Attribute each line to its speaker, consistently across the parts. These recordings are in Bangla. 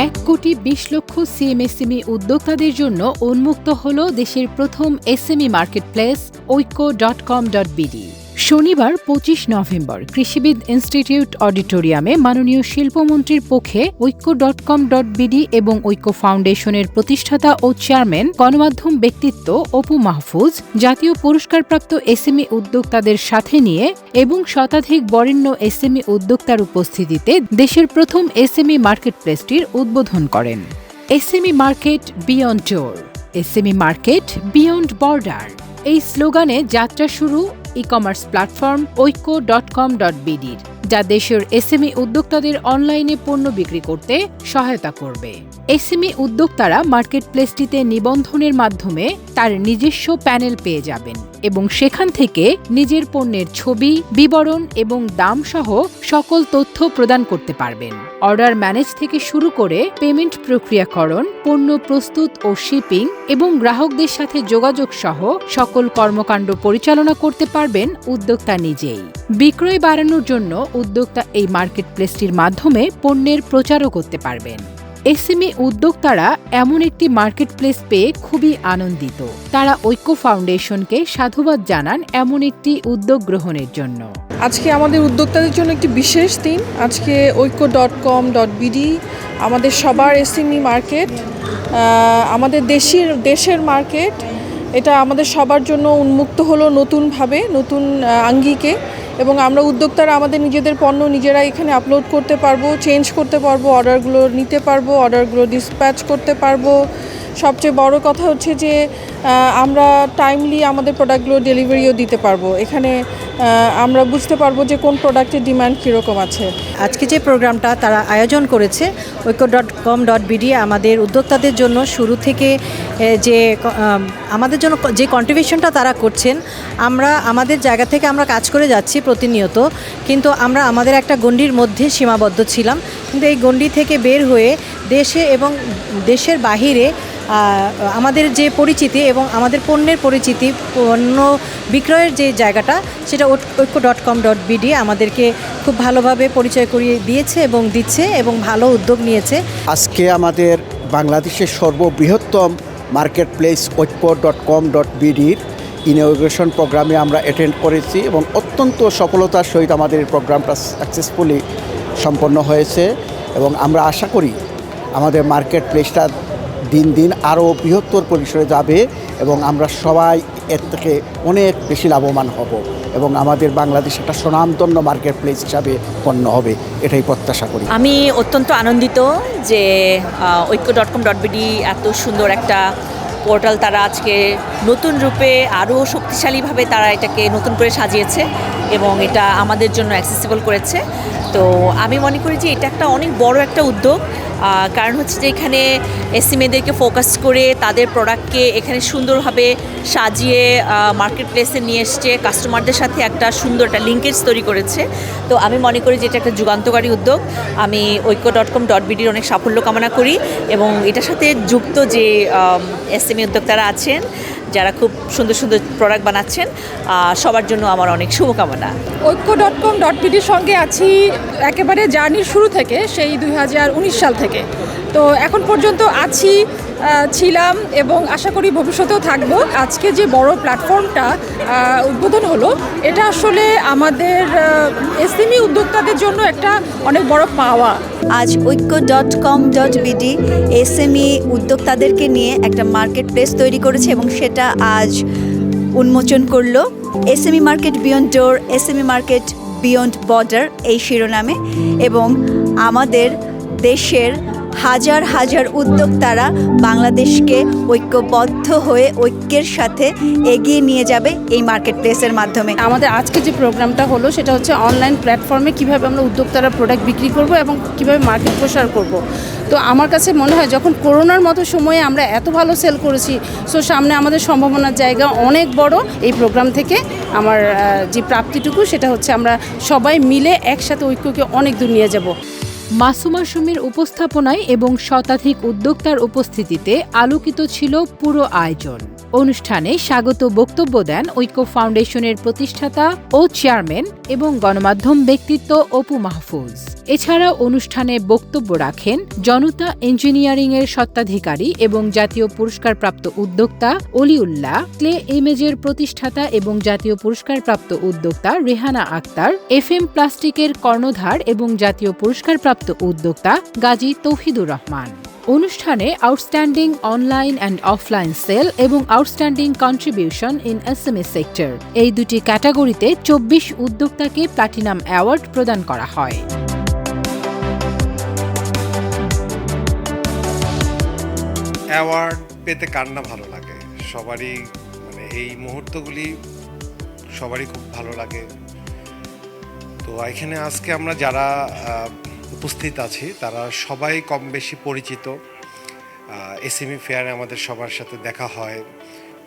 Speaker 1: 1,20,00,000 সিএমএসএমই উদ্যোক্তাদের জন্য উন্মুক্ত হল দেশের প্রথম এসএমই মার্কেটপ্লেস oikko.com.bd। শনিবার 25 নভেম্বর কৃষিবিদ ইনস্টিটিউট অডিটোরিয়ামে মাননীয় শিল্পমন্ত্রীর পক্ষে oikko.com.bd এবং ঐক্য ফাউন্ডেশনের প্রতিষ্ঠাতা ও চেয়ারম্যান গণমাধ্যম ব্যক্তিত্ব অপু মাহফুজ জাতীয় পুরস্কারপ্রাপ্ত এসএমই উদ্যোক্তাদের সাথে নিয়ে এবং শতাধিক বরেণ্য এসএমই উদ্যোক্তার উপস্থিতিতে দেশের প্রথম এসএমই মার্কেটপ্লেসটির উদ্বোধন করেন। এসএমই মার্কেট বিয়ন্ড ডোর, এসএমই মার্কেট বিয়ন্ড বর্ডার এই স্লোগানে যাত্রা শুরু ই-কমার্স প্ল্যাটফর্ম oikko.com.bd যা দেশের এসএমই উদ্যোক্তাদের অনলাইনে পণ্য বিক্রি করতে সহায়তা করবে। এসএমই উদ্যোক্তারা মার্কেটপ্লেসটিতে নিবন্ধনের মাধ্যমে তার নিজস্ব প্যানেল পেয়ে যাবেন এবং সেখান থেকে নিজের পণ্যের ছবি, বিবরণ এবং দাম সহ সকল তথ্য প্রদান করতে পারবেন। অর্ডার ম্যানেজ থেকে শুরু করে পেমেন্ট প্রক্রিয়াকরণ, পণ্য প্রস্তুত ও শিপিং এবং গ্রাহকদের সাথে যোগাযোগ সহ সকল কর্মকাণ্ড পরিচালনা করতে পারবেন উদ্যোক্তা নিজেই। বিক্রয় বাড়ানোর জন্য উদ্যোক্তা এই মার্কেটপ্লেসটির মাধ্যমে পণ্যের প্রচারও করতে পারবেন। এসএমই উদ্যোক্তারা এমন একটি মার্কেটপ্লেস পেয়ে খুবই আনন্দিত। তারা ঐক্য ফাউন্ডেশনকে সাধুবাদ জানান এমন একটি উদ্যোগ গ্রহণের জন্য।
Speaker 2: আজকে আমাদের উদ্যোক্তাদের জন্য একটি বিশেষ দিন। আজকে oikko.com.bd আমাদের সবার এসএমই মার্কেট, আমাদের দেশের মার্কেট, এটা আমাদের সবার জন্য উন্মুক্ত হলো নতুনভাবে, নতুন আঙ্গিকে। এবং আমরা উদ্যোক্তারা আমাদের নিজেদের পণ্য নিজেরা এখানে আপলোড করতে পারবো, চেঞ্জ করতে পারবো, অর্ডারগুলো নিতে পারবো, অর্ডারগুলো ডিসপ্যাচ করতে পারবো। সবচেয়ে বড় কথা হচ্ছে যে আমরা টাইমলি আমাদের প্রোডাক্টগুলো ডেলিভারিও দিতে পারবো। এখানে আমরা বুঝতে পারবো যে কোন প্রোডাক্টের ডিমান্ড কীরকম আছে।
Speaker 3: আজকে যে প্রোগ্রামটা তারা আয়োজন করেছে oikko.com.bd আমাদের উদ্যোক্তাদের জন্য শুরু থেকে যে আমাদের জন্য যে কন্ট্রিবিউশনটা তারা করছেন, আমরা আমাদের জায়গা থেকে আমরা কাজ করে যাচ্ছি প্রতিনিয়ত, কিন্তু আমরা আমাদের একটা গণ্ডির মধ্যে সীমাবদ্ধ ছিলাম। কিন্তু এই গণ্ডি থেকে বের হয়ে দেশে এবং দেশের বাহিরে আমাদের যে পরিচিতি এবং আমাদের পণ্যের পরিচিতি, পণ্য বিক্রয়ের যে জায়গাটা, সেটা oikko.com.bd আমাদেরকে খুব ভালোভাবে পরিচয় করিয়ে দিয়েছে এবং দিচ্ছে এবং ভালো উদ্যোগ নিয়েছে।
Speaker 4: আজকে আমাদের বাংলাদেশের সর্ববৃহত্তম মার্কেটপ্লেস oikko.com.bdর ইনগ্রেশন প্রোগ্রামে আমরা অ্যাটেন্ড করেছি এবং অত্যন্ত সফলতার সহিত আমাদের এই প্রোগ্রামটা সাকসেসফুলি সম্পন্ন হয়েছে এবং আমরা আশা করি আমাদের মার্কেটপ্লেসটা দিন দিন আরও বৃহত্তর পরিসরে যাবে এবং আমরা সবাই এর থেকে অনেক বেশি লাভবান হব এবং আমাদের বাংলাদেশ একটা স্বনামধন্য মার্কেটপ্লেস হিসাবে গণ্য হবে, এটাই প্রত্যাশা করি।
Speaker 5: আমি অত্যন্ত আনন্দিত যে oikko.com.bd এত সুন্দর একটা পোর্টাল তারা আজকে নতুন রূপে আরও শক্তিশালীভাবে তারা এটাকে নতুন করে সাজিয়েছে এবং এটা আমাদের জন্য অ্যাক্সেসিবল করেছে। তো আমি মনে করি যে এটা একটা অনেক বড় একটা উদ্যোগ, কারণ হচ্ছে যে এখানে এসএমইদেরকে ফোকাস করে তাদের প্রোডাক্টকে এখানে সুন্দরভাবে সাজিয়ে মার্কেটপ্লেসে নিয়ে এসছে, কাস্টমারদের সাথে একটা সুন্দর একটা লিঙ্কেজ তৈরি করেছে। তো আমি মনে করি যে এটা একটা যুগান্তকারী উদ্যোগ। আমি oikko.com.bdর অনেক সাফল্য কামনা করি এবং এটার সাথে যুক্ত যে এসএমই উদ্যোক্তারা আছেন যারা খুব সুন্দর সুন্দর প্রোডাক্ট বানাচ্ছেন, সবার জন্য আমার অনেক শুভকামনা।
Speaker 2: oikko.com.bdর সঙ্গে আছি একেবারে জার্নির শুরু থেকে, সেই 2019 সাল থেকে। তো এখন পর্যন্ত ছিলাম এবং আশা করি ভবিষ্যতেও থাকবো। আজকে যে বড় প্ল্যাটফর্মটা উদ্বোধন হলো, এটা আসলে আমাদের এসএমই উদ্যোক্তাদের জন্য একটা অনেক বড় পাওয়া।
Speaker 6: আজ oikko.com.bd এসএমই উদ্যোক্তাদেরকে নিয়ে একটা মার্কেট প্লেস তৈরি করেছে এবং সেটা আজ উন্মোচন করলো। এসএমই মার্কেট বিয়ন্ড ডোর, এসএমই মার্কেট বিয়ন্ড বর্ডার এই শিরোনামে, এবং আমাদের দেশের হাজার হাজার উদ্যোক্তারা বাংলাদেশকে ঐক্যবদ্ধ হয়ে ঐক্যের সাথে এগিয়ে নিয়ে যাবে এই মার্কেট প্লেসের মাধ্যমে।
Speaker 7: আমাদের আজকে যে প্রোগ্রামটা হলো সেটা হচ্ছে অনলাইন প্ল্যাটফর্মে কীভাবে আমরা উদ্যোক্তারা প্রোডাক্ট বিক্রি করব এবং কীভাবে মার্কেট প্রসার করব। তো আমার কাছে মনে হয় যখন করোনার মতো সময়ে আমরা এত ভালো সেল করেছি, সো সামনে আমাদের সম্ভাবনার জায়গা অনেক বড়। এই প্রোগ্রাম থেকে আমার যে প্রাপ্তিটুকু সেটা হচ্ছে আমরা সবাই মিলে একসাথে ঐক্যকে অনেক দূর নিয়ে যাব।
Speaker 1: মাসুমা সুমির উপস্থাপনায় এবং শতাধিক উদ্যোক্তার উপস্থিতিতে আলোকিত ছিল পুরো আয়োজন। অনুষ্ঠানে স্বাগত বক্তব্য দেন ঐক্য ফাউন্ডেশনের প্রতিষ্ঠাতা ও চেয়ারম্যান এবং গণমাধ্যম ব্যক্তিত্ব অপু মাহফুজ। এছাড়া অনুষ্ঠানে বক্তব্য রাখেন জনতা ইঞ্জিনিয়ারিং-এর স্বত্বাধিকারী এবং জাতীয় পুরস্কারপ্রাপ্ত উদ্যোক্তা অলিউল্লাহ, ক্লে ইমেজের প্রতিষ্ঠাতা এবং জাতীয় পুরস্কারপ্রাপ্ত উদ্যোক্তা রেহানা আক্তার, FM প্লাস্টিকের কর্ণধার এবং জাতীয় পুরস্কারপ্রাপ্ত উদ্যোক্তা গাজী তৌহিদুর রহমান। অনুষ্ঠানে outstanding online and offline sale এবং outstanding contribution in SME sector এই দুটি ক্যাটাগরিতে 24 উদ্যোক্তাকে প্লাটিনাম অ্যাওয়ার্ড প্রদান করা হয়।
Speaker 8: অ্যাওয়ার্ড পেতে কার না ভালো লাগে, সবারই এই মুহূর্তগুলি সবারই খুব ভালো লাগে। তো এখানে আজকে আমরা যারা উপস্থিত আছি তারা সবাই কম বেশি পরিচিত। এসএমই ফেয়ারে আমাদের সবার সাথে দেখা হয়,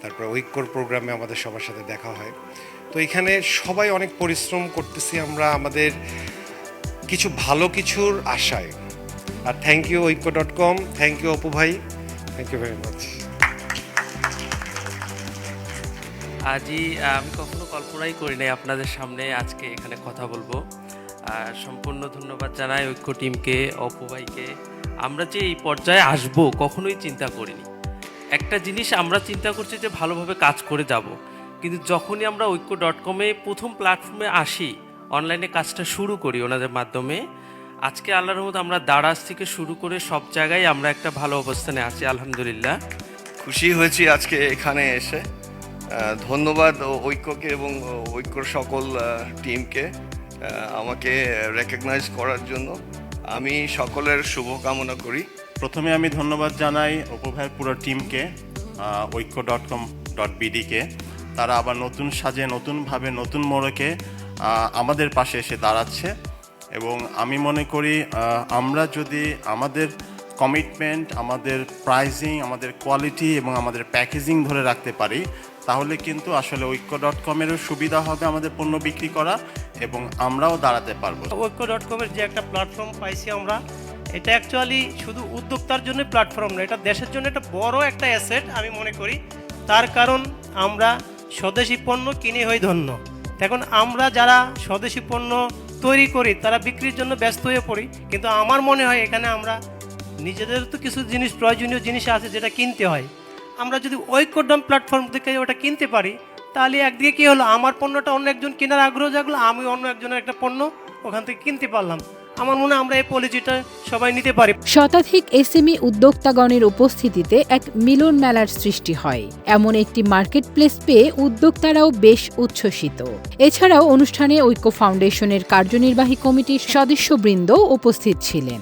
Speaker 8: তারপর ঐক্যর প্রোগ্রামে আমাদের সবার সাথে দেখা হয়। তো এখানে সবাই অনেক পরিশ্রম করতেছি আমরা আমাদের কিছু ভালো কিছুর আশায়। আর thank you oikko.com, thank you Apu ভাই, থ্যাংক ইউ ভেরি মাচ।
Speaker 9: আজই আমি কখনো কল্পনাই করি নাই আপনাদের সামনে আজকে এখানে কথা বলবো। সম্পূর্ণ ধন্যবাদ জানাই ঐক্য টিমকে, অপু ভাইকে। আমরা যে এই পর্যায়ে আসবো কখনোই চিন্তা করিনি। একটা জিনিস আমরা চিন্তা করছি যে ভালোভাবে কাজ করে যাব, কিন্তু যখনই আমরা oikko.com-এ প্রথম প্ল্যাটফর্মে আসি, অনলাইনে কাজটা শুরু করি ওনাদের মাধ্যমে, আজকে আল্লাহর রহমতে আমরা দারাজ থেকে শুরু করে সব জায়গায় আমরা একটা ভালো অবস্থানে আছি আলহামদুলিল্লাহ।
Speaker 10: খুশি হয়েছি আজকে এখানে এসে। ধন্যবাদ ঐক্যকে এবং ঐক্যর সকল টিমকে আমাকে রেকগনাইজ করার জন্য। আমি সকলের শুভকামনা করি।
Speaker 11: প্রথমে আমি ধন্যবাদ জানাই অপু ভাইয়ের পুরো টিমকে, oikko.com.bd-কে। তারা আবার নতুন সাজে, নতুনভাবে, নতুন মোড়কে আমাদের পাশে এসে দাঁড়াচ্ছে। এবং আমি মনে করি আমরা যদি আমাদের কমিটমেন্ট, আমাদের প্রাইজিং, আমাদের কোয়ালিটি এবং আমাদের প্যাকেজিং ধরে রাখতে পারি, তাহলে কিন্তু আসলে oikko.com-এরও সুবিধা হবে আমাদের পণ্য বিক্রি করা এবং আমরাও দাঁড়াতে পারবো।
Speaker 12: oikko.com-এর যে একটা প্ল্যাটফর্ম পাইছি আমরা, এটা অ্যাকচুয়ালি শুধু উদ্যোক্তার জন্য প্ল্যাটফর্ম না, এটা দেশের জন্য একটা বড় একটা অ্যাসেট আমি মনে করি। তার কারণ আমরা স্বদেশি পণ্য কিনে হই ধন্য। এখন আমরা যারা স্বদেশি পণ্য তৈরি করি তারা বিক্রির জন্য ব্যস্ত হয়ে পড়ি, কিন্তু আমার মনে হয় এখানে আমরা নিজেদের তো কিছু জিনিস, প্রয়োজনীয় জিনিস আছে যেটা কিনতে হয়। আমরা যদি oikko.com প্ল্যাটফর্ম থেকে ওটা কিনতে পারি, তাহলে একদিকে কী হলো, আমার পণ্যটা অন্য একজন কেনার আগ্রহ জাগলো, আমি অন্য একজনের একটা পণ্য ওখান থেকে কিনতে পারলাম। আমার মনে হয় আমরা এই পলিসিটা সবাই নিতে পারি।
Speaker 1: শতাধিক এসএমই উদ্যোক্তাগণের উপস্থিতিতে এক মিলন মেলার সৃষ্টি হয়। এমন একটি মার্কেট প্লেস পেয়ে উদ্যোক্তারাও বেশ উচ্ছ্বসিত। এছাড়াও অনুষ্ঠানে ঐক্য ফাউন্ডেশনের কার্যনির্বাহী কমিটির সদস্যবৃন্দ উপস্থিত ছিলেন।